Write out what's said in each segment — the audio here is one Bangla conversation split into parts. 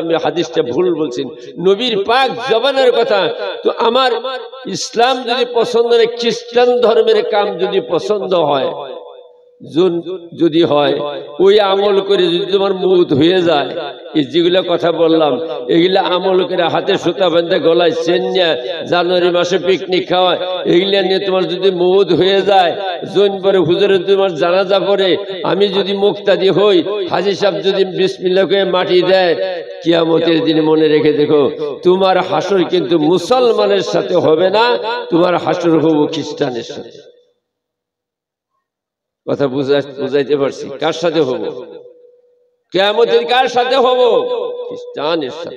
আমি হাদিসটা ভুল বলছি, নবীর পাক জবানের কথা। তো আমার ইসলাম যদি পছন্দ হয়, খ্রিস্টান ধর্মের কাম যদি পছন্দ হয়, যদি হয় ওই আমল করে যদি তোমার মউত হয়ে যায়, এই যেগুলো কথা বললাম এগুলা আমল করে হাতে সুতা বেঁধে গলায় চেন নিয়ে জানুয়ারি মাসে পিকনিক খাওয়া, এগুলা নিয়ে তোমার যদি মউত হয়ে যায়, জৈন পরে হুজুরে তোমার জানাজা পড়ে, আমি যদি মুক্তাদি হই, হাজী সাহেব যদি বিসমিল্লাহ করে মাটি দেয়, কিয়ামতের দিনে মনে রেখে দেখো তোমার হাসর কিন্তু মুসলমানের সাথে হবে না, তোমার হাসর হবো খ্রিস্টানের সাথে। কথা বুঝাইতে পারছি? কার সাথে হব? কিয়ামতের কার সাথে হব? খ্রিস্টানের সাথে।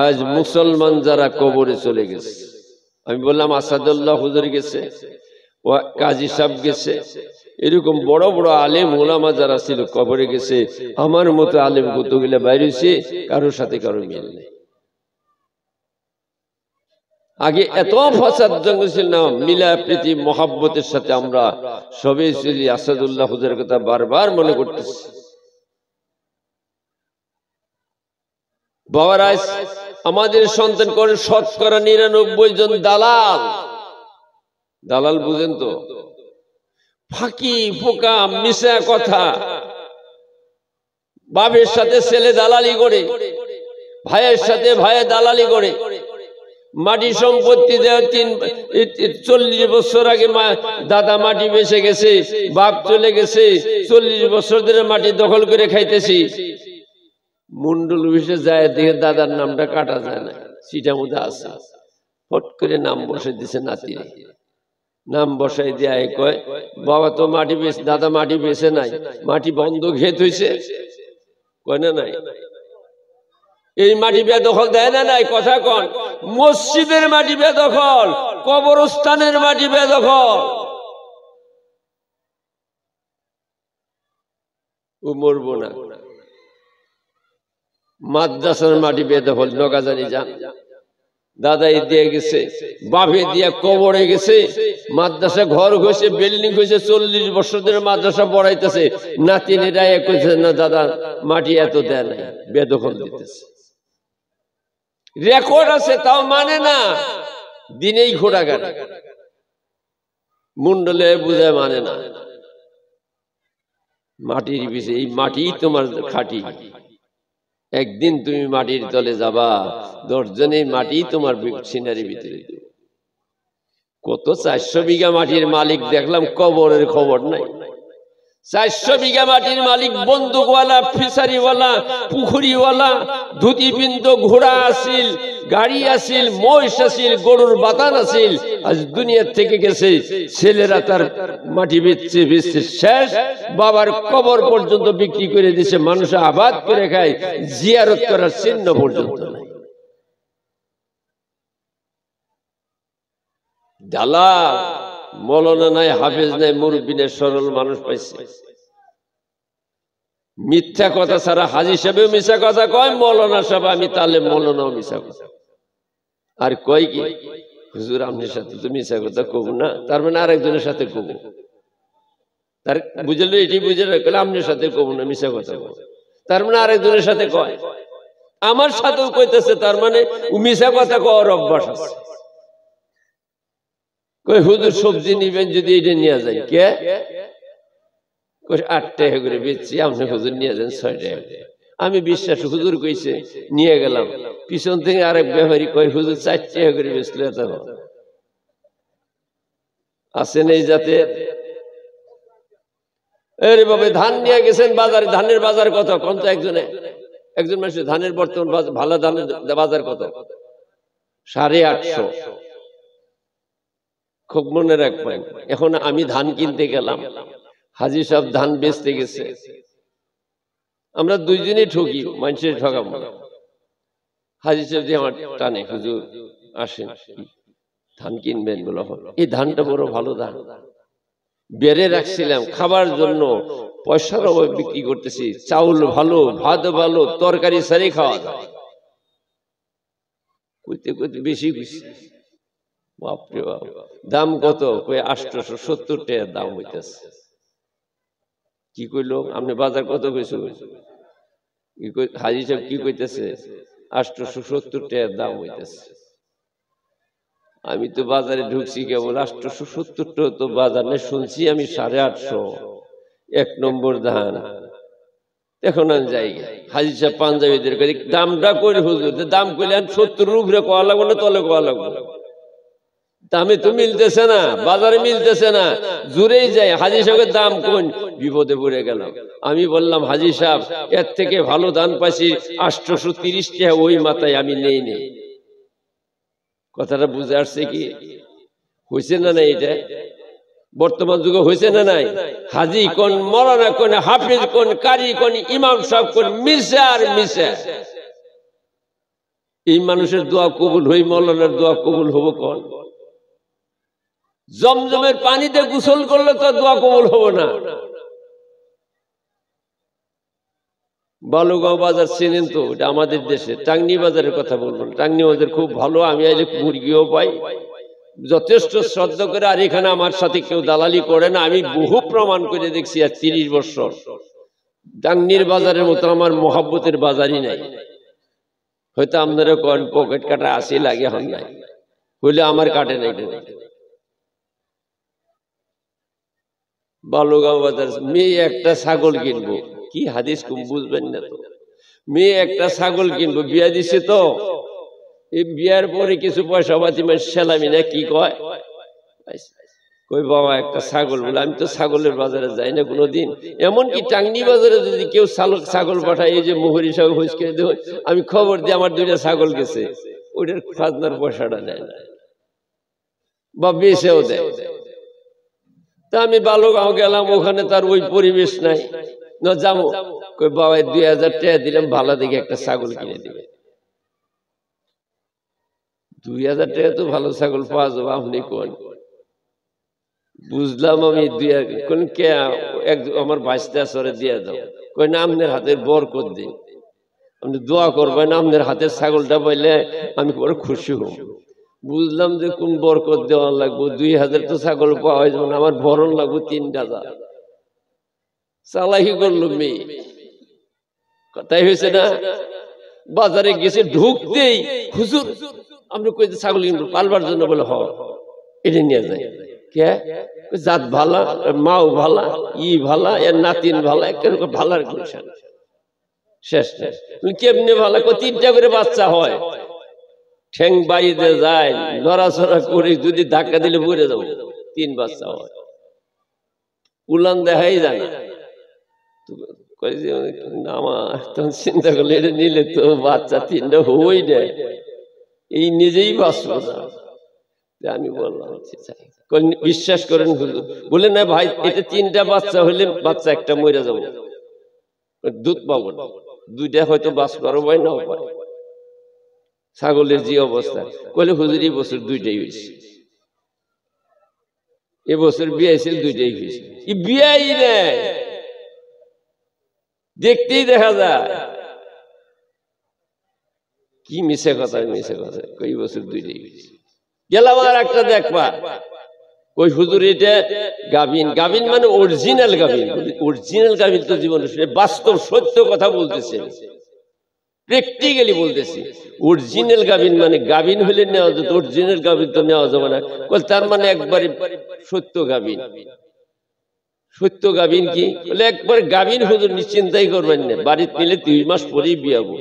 আজ মুসলমান যারা কবরে চলে গেছে, আমি বললাম আসাদুল্লাহ হুজুর গেছে, কাজী সাহেব গেছে, এরকম বড় বড় আলেম ওলামা যারা ছিল কবরে গেছে। আমার মতো আলেম কতগুলা বাইরেছে, কারোর সাথে কারো মিল নেই। আগে এত ফাসাদ জঙ্গল ছিল না, মিলা প্রীতি মহাব্বতের সাথে আমরা সবাই ছিলি। আসাদুল্লাহ হুজুরের কথা বারবার মনে করতেছি। বাবারা, আমাদের সন্তান করে শতকরা ৯৯ জন দালাল। দালাল বুঝেন তো? ফাঁকি ফোকা মিশা কথা। বাপের সাথে ছেলে দালালি করে, ভাইয়ের সাথে ভাইয়ে দালালি করে, মাটি সম্পত্তি দেওয়া 40 বছর আগে দাদা মাটি বেঁচে গেছে, বাপ চলে গেছে, 40 বছর ধরে মাটি দখল করে খাইতেছি। মুন্ডল বিষে যায় দেখে দাদার নামটা কাটা যায় না, সিটার মধ্যে আছে, ফট করে নাম বসাই দিছে নাতিরে। নাম বসাই দেয়, কয় বাবা তো মাটি বেঁচে, দাদা মাটি বেঁচে নাই, মাটি বন্ধ ঘেত হয়েছে, কয় না নাই। এই মাটি বেদখল দেয় না নাই? কথা কন। মসজিদের মাটি বেদখল, কবরস্থানের মাটি বেদখল। ও মরবো না। মাদ্রাসার মাটি বেদখল, নগাজানি যান, দাদাই দিয়ে গেছে, বাপে দিয়া কবরে গেছে, মাদ্রাসা ঘর হয়েছে, বিল্ডিং হয়েছে, 40 বছর ধরে মাদ্রাসা পড়াইতেছে, নাতিনিরা কইছে না দাদা মাটি এত দেয় নাই, বেদখল দিতেছে। রেকর্ড আছে তাও মানে না, দিনেই ঘোড়া গাড়ি মুন্ডলে বুঝায় মানে না। মাটির বিষয়ে, এই মাটি তোমার খাঁটি, একদিন তুমি মাটির তলে যাবা, 10 জনে মাটি তোমার সিনারির ভিতরে। কত 400 বিঘা মাটির মালিক দেখলাম, কবরের খবর নাই। 400 বিঘা মাটির মালিক, বন্দুকওয়ালা, ফিসারিওয়ালা, পুকুরিওয়ালা, ধুতি পিন্ত, ঘোড়া আসিল, গাড়ি আসিল, মহিষ আসিল, গরুর বাতান আসিল, আজ দুনিয়ার থেকে গেছে। ছেলেরা তার মাটি বেচছে বেচছে শেষ, বাবার কবর পর্যন্ত বিক্রি করে দিছে, মানুষ আবাদ করে খায়, জিয়ারত করার চিহ্ন পর্যন্ত নাই। জ্বালা। মৌলানা নাই, হাফেজ নাই, মুরব্বী নাই, সরল মানুষ পাইছে। মিথ্যা কথা ছাড়া হাজী সাহেবেও মিথ্যা কথা কয়, মৌলানা সাহেব আমি তাহলে মৌলানাও মিথ্যা কথা। আর কয় কি হুজুর আপনার সাথে তো মিথ্যা কথা কব না, তার মানে আরেকজনের সাথে কব। তার বুঝলো, এটি বুঝে রাখলে আপনার সাথে কব না, মিথ্যা কথা কব, তার মানে আরেকজনের সাথে কয়। আমার সাথেও কইতেছে, তার মানে মিথ্যা কথা কওয়ার অভ্যাস আছে। কই হুজুর সবজি নিবেন যদি এটা নিয়ে যায়, কে 8 টাকা করে বেচছি, আপনি হুজুর নিয়ে যান 6 টাকা। আমি বিশ্বাস হুজুর কইছে, নিয়ে গেলাম। পিছন থেকে আরেক ব্যাপারী কয় হুজুর 4 টাকা করে বেচলে আছেন এই যাতে। আরে বাবা, ধান নিয়ে গেছেন বাজারে, ধানের বাজার কত কোন তো একজন মানুষ, ধানের বর্তমান ভালো ধানের বাজার কত? 850। খুব মনে রাখবেন। এখন আমি ধান কিনতে গেলাম, হাজী সাহেব ধান বেচতে গেছে, আমরা দুইজনেই ঠকি, মানুষের ঠকাবো। হাজী সাহেব দিয়ে আমার টানে, হুজুর আসেন ধান কিনবেন বলে। এই ধানটা বড় ভালো ধান, বেড়ে রাখছিলাম খাবার জন্য, পয়সার অভাবে বিক্রি করতেছি, চাউল ভালো, ভাত ভালো, তরকারি সারি খাওয়া যায়। কইতে কইতে বেশি খুশি, বাপরে বাপ। দাম কত? 870 টাকা দাম হইতেছে। কি কইলো আপনি বাজার কত কইছো? হাজি সাহেব কি কইতেছে 870 টাকার দাম হইতেছে। আমি তো বাজারে ঢুকছি কেবল 870 টাকা তো বাজারে শুনছি আমি 850 1 নম্বর ধান। এখন আমি যাই হাজি সাহেব পাঞ্জাবিদের কাছে দামটা কই হুজুর, দাম কইলেন 70 এর উপরে কোয়া লাগবে না তলে কোয়া লাগবে, দামে তো মিলতেছে না, বাজারে মিলতেছে না, জুড়েই যায়। হাজি সাহেবের দাম কোন, বিপদে পড়ে গেলাম। আমি বললাম হাজি সাহেব এর থেকে ভালো ধান পাইছি 830 টাকা, ওই মাথায় আমি নেই নেই। কথাটা বুঝে আসছে কি হয়েছে না নাই? এটা বর্তমান যুগে হয়েছে না নাই? হাজি কোন, মৌলানা কোন, হাফিজ কোন, কারি কোন, ইমাম সাহেব কোন, মিশে আর মিশে। এই মানুষের দোয়া কবুল হই, মৌলানার দোয়া কবুল হবো কোন? জমজমের পানিতে গোসল করলে তো দোয়া কবুল হবো না। বালুগাঁও বাজার চেনেন তো, এটা আমাদের দেশে। টাঙ্গনি বাজারের কথা বলবেন, টাঙ্গনি বাজার খুব ভালো, আমি আইলে মুরগিও পাই, যথেষ্ট শ্রদ্ধা করে। আর এখানে আমার সাথে কেউ দালালি করে না, আমি বহু প্রমাণ করে দেখছি। আর 30 বছর টাঙ্গনির বাজারের মতো আমার মহাব্বতের বাজারই নাই। হয়তো আপনারা কোন পকেট কাটা আসি লাগে, হন নাই হইলে আমার কাটে নাই। বালুগাঁও বাজার, মেয়ে একটা ছাগল কিনবো, কি হাদিস কুম বুঝবেন না তো। মেয়ে একটা ছাগল কিনবো, বিয়া দিছে তো, এই বিয়ার পরে কিছু পয়সা পাতি সেলামি না কি কয়, কই বাবা একটা ছাগল বলে। আমি তো ছাগলের বাজারে যাই না কোনোদিন। এমনকি টাঙ্গনি বাজারে যদি কেউ ছাগল পাঠায়, এই যে মোহরি সাহেব হুঁচকে দেব, আমি খবর দিই আমার 2টা ছাগল গেছে, ওইটার খাজনার পয়সাটা নেয় না বা বেচেও দেয়। তা আমি বালুগাঁও গেলাম, ওখানে তার ওই পরিবেশ নাই, না যাবো। কই বাবা 2000 টাকা দিলাম, ভালো দেখে একটা ছাগল কিনে দিবে। 2000 টাকা তো ভালো ছাগল পাওয়া যাবে, আপনি কোন? বুঝলাম আমি কোন কে আমার বাঁচতে আসরে দিয়ে দাও। কই না, আপনার হাতের বরকত দিন, আপনি দোয়া করবেন, আপনার হাতের ছাগলটা পাইলে আমি বড় খুশি হব। বুঝলাম যে কোন বরকত দেওয়া লাগবো, 2000 তো ছাগল পাওয়া হয়, যেমন আমার ভরণ লাগবো 3000। চালাকি করলো মেয়ে, কথাই হয়েছে না। বাজারে গেছে, ঢুকতেই হুজুর আপনি কই ছাগল কিনবো পালবার জন্য, বলে হ এটা নিয়ে যায়। কে জাত ভালা, মাও ভালা, ই ভালা, এর নাতিন ভালা, একটা ভালার গুলশান শেষ শেষ। কেমনে ভালা? 3টা করে বাচ্চা হয়, ঠ্যাং বাইরে যায়, নড়াচড়া করে যদি ধাক্কা দিলে পড়ে যাবো। 3 বাচ্চা হয়, উলান দেখাই যায় না। চিন্তা করলে এটা নিলে তো বাচ্চা 3টা হই দেয়, এই নিজেই বাঁচবো না। আমি বললাম বিশ্বাস করেন বলে না ভাই, এটা 3টা বাচ্চা হইলে বাচ্চা একটা মরে যাবো, দুধ পাবো না, 2টা হয়তো বাঁচ পারো ভাই নাও পারে। ছাগলের যে অবস্থা, কইলে হুজুর এই বছর 2টাই হয়েছে, এবছর বিয়ে হয়েছে 2টাই হয়েছে। বিয়াই নেয়, দেখতেই দেখা যায়। কি মিশে কথা, মিশে কথা, কই বছর 2টাই হয়েছে। গেলাম আর একটা দেখবা, ওই হুজুর এটা গাভিন। গাভিন মানে অরিজিনাল গাভিন। অরিজিনাল গাভিন তো জীবনে বাস্তব সত্য কথা বলতেছে, প্র্যাকটিক্যালি বলতেছি। অরিজিনাল গাভিন মানে গাভিন হলে নেওয়া যেত, অরিজিনাল গাভিন তো নেওয়া যাবে না। তার মানে একবারে সত্য গাভিন। সত্য গাভিন কি বলে? একবার গাভিন হুজুর নিশ্চিন্তাই করবেন না, বাড়িতে নিলে 2 মাস পরেই বিয়াবো।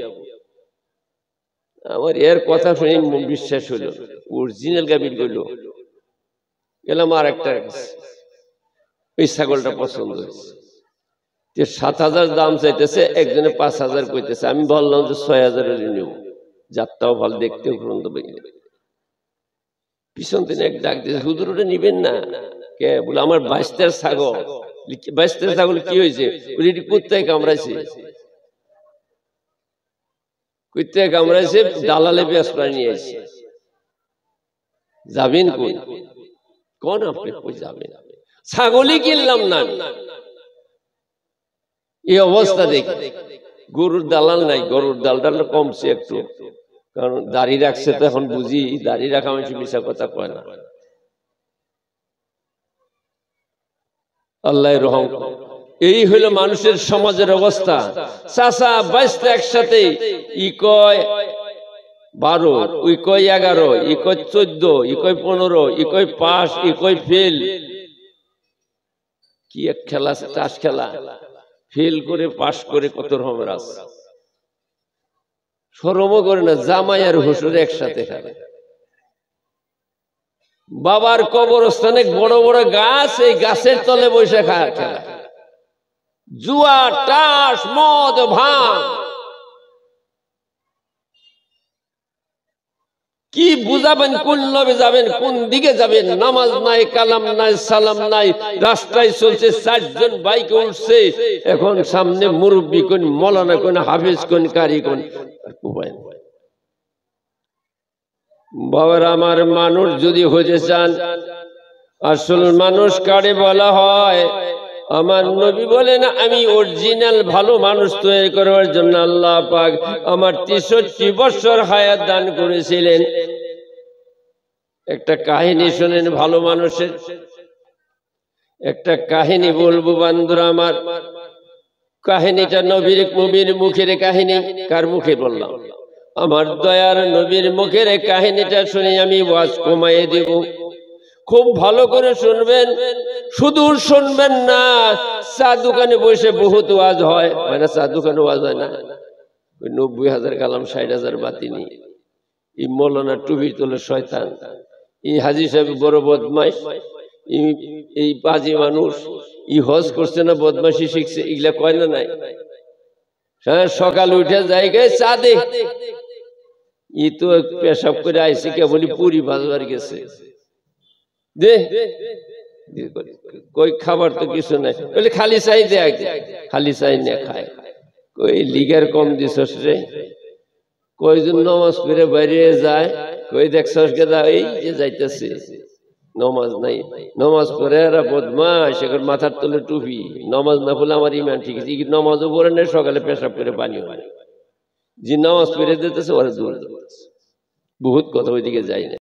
আমার এর কথা শুনে বিশ্বাস হলো, অরিজিনাল গাভিন করলো। গেলাম আর একটা, ওই ছাগলটা পছন্দ হয়েছে, 7000 দাম চাইতেছে, একজনে 5000 কইতেছে। আমি বললাম যে 6000 নিব, জাতটাও ভালো, দেখতেও পর্যন্ত। পিছন দিনে এক ডাক দিয়েছে, হুজুর ওটা নিবেন না। কে বলে? আমার 22টার ছাগল। 22টার ছাগল কি হয়েছে? কোথায় কামড়াইছে? কোথায় কামড়াইছে? দালালে বেসরা নিয়ে আসছে। যাবেন কই? কোন আপনি কই যাবেন? ছাগলই কিনলাম না। এই অবস্থা দেখি, গরুর দালাল নাই, গরুর দালটা কমছে একটু, কারণ দাড়ি রাখছে তো। এখন বুঝি দাড়ি রাখা মানুষ মিশা কথা কয় না। আল্লাহ রহম। এই হলো মানুষের সমাজের অবস্থা। চাচা বাইশটা একসাথে, ই কয় 12, ওই কয় 11, ই কয় 14, ই কয় 15, ই কয় পাস, ই কয় ফেল। কি এক খেলা, তাস খেলা। ফেল করে পাস করে কত রকমের আছে, শরমও করে না। জামাই আর হুজুর একসাথে খেলে। বাবার কবরস্থানে বড় বড় গাছ, এই গাছের তলে বসে খেলা। জুয়া, টাস, মদ, ভাঙ, কি বুঝাবেন? কোন লবে যাবেন, কোন দিকে যাবেন? নামাজ নাই, কালাম নাই, সালাম নাই, রাস্তায় চলছে, 4 জন বাইকে উঠছে। এখন সামনে মুরব্বী কোন, মৌলানা কোন, হাফেজ কোন, কারি কোন, বাবার আমার। মানুষ যদি হতে চান, আসল মানুষ কারে বলা হয়? আমার নবী বলেন, আমি অরিজিনাল ভালো মানুষ তৈরি করার জন্য আল্লাহ পাক আমার 63 বছর হায়াত দান করেছিলেন। একটা কাহিনী শুনেন ভালো মানুষের, একটা কাহিনী বলবো বান্ধুরা আমার। কাহিনীটা নবীর মুখের কাহিনী। কার মুখে বললাম? আমার দয়ার নবীর মুখের কাহিনীটা শুনে আমি ওয়াজ কমাইয়ে দেব। খুব ভালো করে শুনবেন, শুধু শুনবেন না। চা দোকানে বসে বহুত ওয়াজ হয় না? চা দোকানে ওয়াজ হয় না? 90,000 কালাম, 60,000 বাতিনি। এই মৌলানা টুপি তোলে শয়তান, এই হাজি সাহেব বড় বদমাইশ, এই বাজি মানুষ, ই হজ করছে না, বদমাইশি শিখছে, এগুলা কয় না? নাই। সকাল উঠে যাই গে চা দে, ই তো পেশাব করে আইসি, কেবলই পুরি বাজবার গেছে, দে কই খাবার তো কিছু নাই, বলে খালি চাই দে, আগে খালি চাই না খায়। কই লিগার কম দিছস রে? কয়জন নামাজ পড়ে বাইরে যায়, কই দেখছস গেদা এই যে যাইতেছে, নমাজ নাই। নমাজ পড়ে এরা বদমাশ, এখন মাথার তলে টুপি। নমাজ না পড়লে আমার ইমান ঠিক আছে, নমাজও পড়ে না, সকালে পেশাব করে পানি হয়। যে নামাজ পড়ে দিতেছে ওরা দূর, বহুত কথা ওইদিকে যায় না।